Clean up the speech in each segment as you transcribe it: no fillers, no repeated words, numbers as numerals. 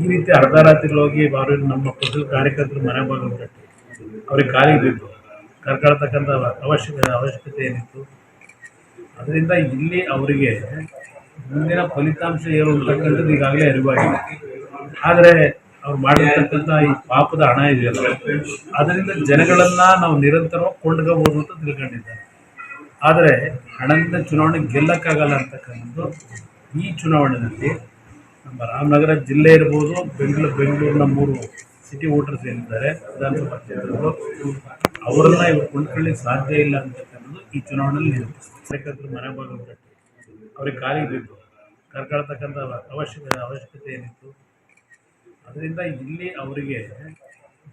ಈ ರೀತಿ ಅರ್ಧ ರಾತ್ರಿ ಹೋಗಿ ಅವರು ನಮ್ಮ ಪಕ್ಷದ ಕಾರ್ಯಕರ್ತರು ಮನೆ ಬಾಗಿಲು ತಟ್ಟಿ ಅವ್ರಿಗೆ ಕಾಲಿಗೆ ಬಿದ್ದು ಕರ್ಕೊಳ್ತಕ್ಕಂಥ ಅವಶ್ಯಕತೆ ಏನಿತ್ತು. ಅದರಿಂದ ಇಲ್ಲಿ ಅವರಿಗೆ ಮುಂದಿನ ಫಲಿತಾಂಶ ಏನು ಅಂತಕ್ಕಂಥದ್ದು ಈಗಾಗಲೇ ಅರಿವಾಗಿದೆ. ಆದರೆ ಅವ್ರು ಮಾಡಿರ್ತಕ್ಕಂಥ ಈ ಪಾಪದ ಹಣ ಇದೆಯಲ್ಲ, ಅದರಿಂದ ಜನಗಳನ್ನ ನಾವು ನಿರಂತರವಾಗಿ ಕೊಂಡ್ಕೋಬಹುದು ಅಂತ ತಿಳ್ಕೊಂಡಿದ್ದಾರೆ. ಆದರೆ ಹಣದಿಂದ ಚುನಾವಣೆ ಗೆಲ್ಲಕ್ಕಾಗಲ್ಲ ಅಂತಕ್ಕಂಥದ್ದು ಈ ಚುನಾವಣೆಯಲ್ಲಿ ನಮ್ಮ ರಾಮನಗರ ಜಿಲ್ಲೆ ಇರ್ಬೋದು, ಬೆಂಗಳೂರಿನ 3 ಸಿಟಿ ವೋಟರ್ಸ್ ಏನಿದ್ದಾರೆ ವಿಧಾನಸಭಾ ಕ್ಷೇತ್ರಗಳು, ಅವರನ್ನ ಇವರು ಕೊಂಡ್ಕೊಳ್ಳಿಕ್ಕೆ ಸಾಧ್ಯ ಇಲ್ಲ ಅಂತಕ್ಕಂಥದ್ದು ಈ ಚುನಾವಣೆಯಲ್ಲಿ ಇರುತ್ತೆ. ಕಾರ್ಯಕರ್ತರು ಮನೆ ಬಾಗಿಲು ತಟ್ಟಿ ಅವ್ರಿಗೆ ಕಾಲಿಗೆ ಬಿದ್ದು ಕರ್ಕೊಳ್ತಕ್ಕಂಥ ಅವಶ್ಯಕತೆ ಏನಿತ್ತು. ಅದರಿಂದ ಇಲ್ಲಿ ಅವರಿಗೆ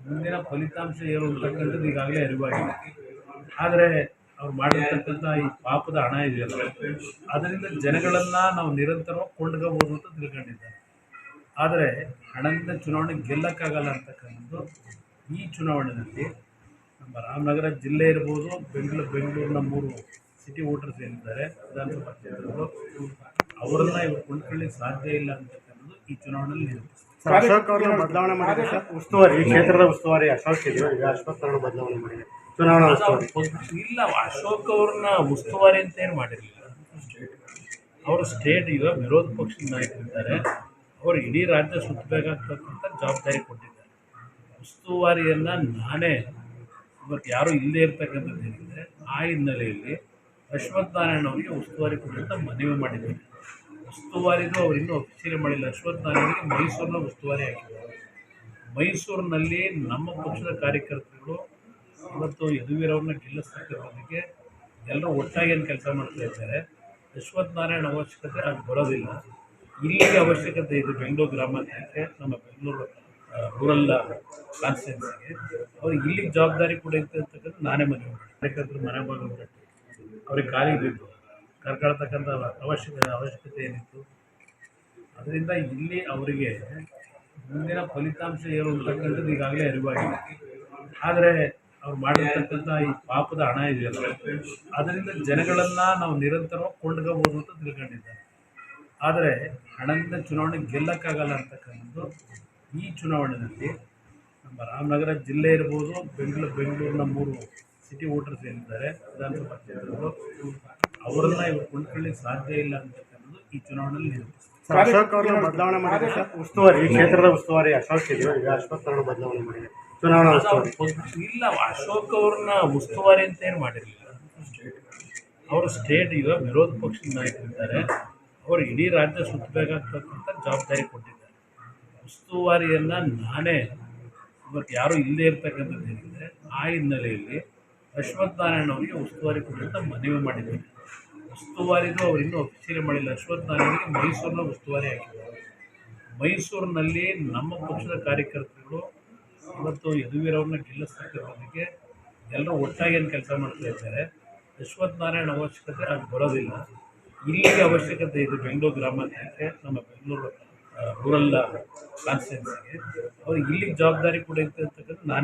ಮುಂದಿನ ಫಲಿತಾಂಶ ಏನು ಅಂತಕ್ಕಂಥದ್ದು ಈಗಾಗಲೇ ಅರಿವಾಗಿದೆ. ಆದರೆ ಅವ್ರು ಮಾಡಿರ್ತಕ್ಕಂಥ ಈ ಪಾಪದ ಹಣ ಇದೆಯಲ್ಲ, ಅದರಿಂದ ಜನಗಳನ್ನ ನಾವು ನಿರಂತರವಾಗಿ ಕೊಂಡ್ಕೋಬಹುದು ಅಂತ ತಿಳ್ಕೊಂಡಿದ್ದಾರೆ. ಆದರೆ ಹಣದಿಂದ ಚುನಾವಣೆ ಗೆಲ್ಲಕ್ಕಾಗಲ್ಲ ಅಂತಕ್ಕಂಥದ್ದು ಈ ಚುನಾವಣೆಯಲ್ಲಿ ನಮ್ಮ ರಾಮನಗರ ಜಿಲ್ಲೆ ಇರ್ಬೋದು, ಬೆಂಗಳೂರಿನ 3 ಸಿಟಿ ವೋಟರ್ಸ್ ಏನಿದ್ದಾರೆ ವಿಧಾನಸಭಾ ಕ್ಷೇತ್ರಗಳು, ಅವರನ್ನ ಇವರು ಕೊಂಡ್ಕೊಳ್ಳಿಕ್ಕೆ ಸಾಧ್ಯ ಇಲ್ಲ ಅಂತಕ್ಕಂಥದ್ದು ಈ ಚುನಾವಣೆಯಲ್ಲಿ ಇರುತ್ತೆ. ಅಶೋಕ್ ಅವ್ರನ್ನ ಬದಲಾವಣೆ ಮಾಡಿದೆ ಸರ್. ಉಸ್ತುವಾರಿ ಈ ಕ್ಷೇತ್ರದ ಉಸ್ತುವಾರಿ ಅಶೋಕ್ ಇದೆಯೋ, ಈಗ ಅಶೋಕ್ ಅವ್ರನ್ನ ಬದಲಾವಣೆ ಮಾಡಿದೆ ಚುನಾವಣಾ ಉಸ್ತುವಾರಿ. ಇಲ್ಲ, ಅಶೋಕ್ ಅವ್ರನ್ನ ಉಸ್ತುವಾರಿ ಅಂತ ಏನು ಮಾಡಿರಲಿಲ್ಲ. ಅವರು ಸ್ಟೇಟ್ ಈಗ ವಿರೋಧ ಪಕ್ಷದ ನಾಯಕರಿದ್ದಾರೆ, ಅವರು ಇಡೀ ರಾಜ್ಯ ಸುತ್ತಬೇಕಾಗ್ತಕ್ಕಂಥ ಜವಾಬ್ದಾರಿ ಕೊಟ್ಟಿದ್ದಾರೆ. ಉಸ್ತುವಾರಿಯನ್ನು ನಾನೇ ಇವತ್ತು ಯಾರೂ ಇಲ್ಲದೇ ಇರ್ತಕ್ಕಂಥದ್ದು ಏನಿದೆ, ಆ ಹಿನ್ನೆಲೆಯಲ್ಲಿ ಅಶ್ವಥ್ ನಾರಾಯಣ ಅವರಿಗೆ ಉಸ್ತುವಾರಿ ಕೊಟ್ಟಂತ ಮನವಿ ಮಾಡಿದ್ದಾರೆ. ಉಸ್ತುವಾರಿದು ಅವ್ರು ಇನ್ನೂ ಅಫಿಷಿಯಲಿ ಮಾಡಿಲ್ಲ. ಅಶ್ವಥ್ ನಾರಾಯಣಗೆ ಮೈಸೂರಿನ ಉಸ್ತುವಾರಿ ಹಾಕಿದ್ದಾರೆ. ಮೈಸೂರಿನಲ್ಲಿ ನಮ್ಮ ಪಕ್ಷದ ಕಾರ್ಯಕರ್ತರುಗಳು ಇವತ್ತು ಯದುವೀರವ್ರನ್ನ ಗೆಲ್ಲಿಸ್ತಕ್ಕಂಥದ್ದಕ್ಕೆ ಎಲ್ಲರೂ ಒಟ್ಟಾಗಿ ಏನು ಕೆಲಸ ಮಾಡ್ತಾ ಇದ್ದಾರೆ. ಅಶ್ವಥ್ ನಾರಾಯಣ ಅವಶ್ಯಕತೆ ಅದು ಬರೋದಿಲ್ಲ. ಇಲ್ಲಿಗೆ ಅವಶ್ಯಕತೆ ಇದೆ. ಬೆಂಗಳೂರು ಗ್ರಾಮಾಂತರಕ್ಕೆ, ನಮ್ಮ ಬೆಂಗಳೂರು ರೂರಲ್ ಕಾನ್ಸ್ಟಿಟ್ಯೂನ್ಸಿಗೆ ಅವ್ರಿಗೆ ಇಲ್ಲಿಗೆ ಜವಾಬ್ದಾರಿ ಕೂಡ ಇತ್ತು ಅಂತಕ್ಕಂಥ ನಾನೇ ಮನವಿ ಮಾಡಿ ಕಾರ್ಯಕರ್ತರು ಮನೆ ಬಾಗಿಲು ತಟ್ಟಿ ಅವ್ರಿಗೆ ಕಾಲಿಗೆ ಬಿದ್ದು ಕರ್ಕೊಳ್ತಕ್ಕಂಥ ಅವಶ್ಯಕತೆ ಏನಿತ್ತು. ಅದರಿಂದ ಇಲ್ಲಿ ಅವರಿಗೆ ಮುಂದಿನ ಫಲಿತಾಂಶ ಏನು ಅಂತಕ್ಕಂಥದ್ದು ಈಗಾಗಲೇ ಅರಿವಾಗಿದೆ. ಆದರೆ ಅವ್ರು ಮಾಡಿರ್ತಕ್ಕಂಥ ಈ ಪಾಪದ ಹಣ ಇದೆಯಲ್ಲ, ಅದರಿಂದ ಜನಗಳನ್ನ ನಾವು ನಿರಂತರವಾಗಿ ಕೊಂಡ್ಕೋಬಹುದು ಅಂತ ತಿಳ್ಕೊಂಡಿದ್ದಾರೆ. ಆದರೆ ಹಣದಿಂದ ಚುನಾವಣೆ ಗೆಲ್ಲಕ್ಕಾಗಲ್ಲ ಅಂತಕ್ಕಂಥದ್ದು ಈ ಚುನಾವಣೆಯಲ್ಲಿ ನಮ್ಮ ರಾಮನಗರ ಜಿಲ್ಲೆ ಇರ್ಬೋದು, ಬೆಂಗಳೂರಿನ 3 ಸಿಟಿ ವೋಟರ್ಸ್ ಏನಿದ್ದಾರೆ ವಿಧಾನಸಭಾ ಕ್ಷೇತ್ರಗಳು, ಅವರನ್ನ ಇವರು ಕೊಂಡ್ಕೊಳ್ಳಿಕ್ಕೆ ಸಾಧ್ಯ ಇಲ್ಲ ಅಂತಕ್ಕಂಥದ್ದು ಈ ಚುನಾವಣೆಯಲ್ಲಿ ಇರುತ್ತೆ. ಅಶೋಕ್ ಅವ್ರನ್ನ ಬದಲಾವಣೆ ಮಾಡಿದೆ ಸರ್. ಉಸ್ತುವಾರಿ ಈ ಕ್ಷೇತ್ರದ ಉಸ್ತುವಾರಿ ಅಶೋಕ್ ಇದೆಯೋ, ಈಗ ಅಶೋಕ್ ಅವ್ರನ್ನ ಬದಲಾವಣೆ ಮಾಡಿದೆ ಚುನಾವಣಾ ಉಸ್ತುವಾರಿ. ಇಲ್ಲ, ಅಶೋಕ್ ಅವ್ರನ್ನ ಉಸ್ತುವಾರಿ ಅಂತ ಏನು ಮಾಡಿರಲಿಲ್ಲ. ಅವರು ಸ್ಟೇಟ್ ಈಗ ವಿರೋಧ ಪಕ್ಷದ ನಾಯಕರಿದ್ದಾರೆ, ಅವರು ಇಡೀ ರಾಜ್ಯ ಸುತ್ತಬೇಕಾಗ್ತಕ್ಕಂಥ ಜವಾಬ್ದಾರಿ ಕೊಟ್ಟಿದ್ದಾರೆ. ಉಸ್ತುವಾರಿಯನ್ನು ನಾನೇ ಇವತ್ತು ಯಾರೂ ಇಲ್ಲದೇ ಇರ್ತಕ್ಕಂಥದ್ದು ಏನಿದೆ, ಆ ಹಿನ್ನೆಲೆಯಲ್ಲಿ ಅಶ್ವಥ್ ನಾರಾಯಣ ಅವರಿಗೆ ಉಸ್ತುವಾರಿ ಕೊಟ್ಟಂತ ಮನವಿ ಮಾಡಿದ್ದಾರೆ. ಉಸ್ತುವಾರಿದು ಅವ್ರು ಇನ್ನೂ ಅಫಿಷಿಯಲಿ ಮಾಡಿಲ್ಲ. ಅಶ್ವಥ್ ನಾರಾಯಣಗೆ ಮೈಸೂರಿನ ಉಸ್ತುವಾರಿ ಹಾಕಿದ್ದಾರೆ. ಮೈಸೂರಿನಲ್ಲಿ ನಮ್ಮ ಪಕ್ಷದ ಕಾರ್ಯಕರ್ತರುಗಳು ಇವತ್ತು ಯದುವೀರವ್ರನ್ನ ಗೆಲ್ಲಿಸ್ತಕ್ಕಂಥದ್ದಕ್ಕೆ ಎಲ್ಲರೂ ಒಟ್ಟಾಗಿ ಏನು ಕೆಲಸ ಮಾಡ್ತಾ ಇದ್ದಾರೆ. ಅಶ್ವಥ್ ನಾರಾಯಣ ಅವಶ್ಯಕತೆ ಅದು ಬರೋದಿಲ್ಲ. ಇಲ್ಲಿಗೆ ಅವಶ್ಯಕತೆ ಇದೆ. ಬೆಂಗಳೂರು ಗ್ರಾಮಾಂತರಕ್ಕೆ, ನಮ್ಮ ಬೆಂಗಳೂರು ರೂರಲ್ ಕಾನ್ಸ್ಟಿಟ್ಯೂನ್ಸಿಗೆ ಅವ್ರಿಗೆ ಇಲ್ಲಿಗೆ ಜವಾಬ್ದಾರಿ ಕೂಡ ಇತ್ತು ಅಂತಕ್ಕಂಥ ನಾನು